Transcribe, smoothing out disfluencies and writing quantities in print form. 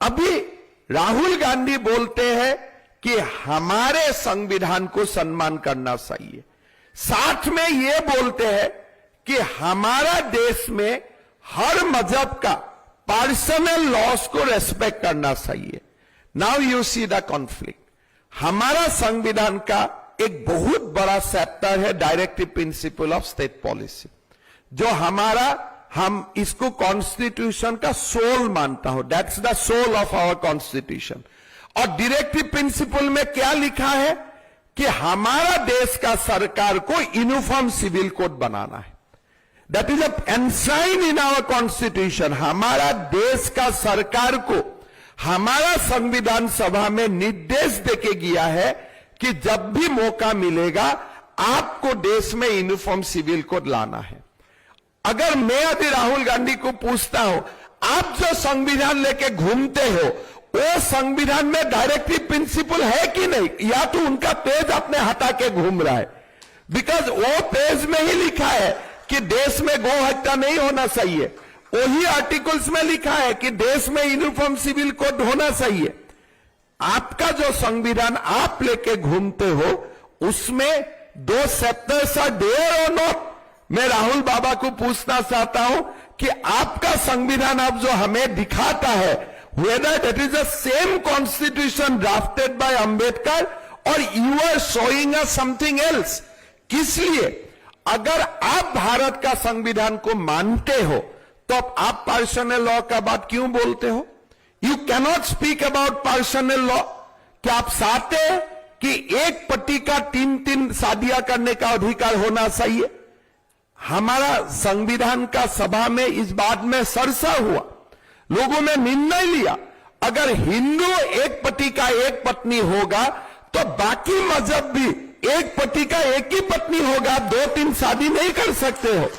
अभी राहुल गांधी बोलते हैं कि हमारे संविधान को सम्मान करना चाहिए, साथ में ये बोलते हैं कि हमारा देश में हर मजहब का पर्सनल लॉस को रेस्पेक्ट करना चाहिए। Now you see the conflict. हमारा संविधान का एक बहुत बड़ा चैप्टर है directive principle of state policy, जो हम इसको कॉन्स्टिट्यूशन का सोल मानता हूं, that's the soul of our constitution. और डायरेक्टिव प्रिंसिपल में क्या लिखा है कि हमारा देश का सरकार को यूनिफॉर्म सिविल कोड बनाना है। That is enshrined in our constitution. हमारा देश का सरकार को हमारा संविधान सभा में निर्देश देके गया है कि जब भी मौका मिलेगा आपको देश में यूनिफॉर्म सिविल कोड लाना है। अगर मैं अभी राहुल गांधी को पूछता हूं, आप जो संविधान लेके घूमते हो वो संविधान में डायरेक्टिव प्रिंसिपल है कि नहीं, या तो उनका पेज आपने हटा के घूम रहा है। बिकॉज वो पेज में ही लिखा है कि देश में गौ हत्या नहीं होना चाहिए, वही आर्टिकल्स में लिखा है कि देश में यूनिफॉर्म सिविल कोड होना चाहिए। आपका जो संविधान आप लेके घूमते हो उसमें 2 चैप्टर्स आर देयर और नॉट। मैं राहुल बाबा को पूछना चाहता हूं कि आपका संविधान अब जो हमें दिखाता है, whether that is the same constitution drafted by Ambedkar or you are showing us something else। इसलिए अगर आप भारत का संविधान को मानते हो तो आप पर्सनल लॉ का बात क्यों बोलते हो? You cannot speak about personal law. क्या आप चाहते हैं कि एक पति का 3 शादियां करने का अधिकार होना चाहिए? हमारा संविधान का सभा में इस बात में चर्चा हुआ, लोगों ने निर्णय लिया अगर हिंदू एक पति का एक पत्नी होगा तो बाकी मजहब भी एक पति का एक ही पत्नी होगा, 2-3 शादी नहीं कर सकते हो।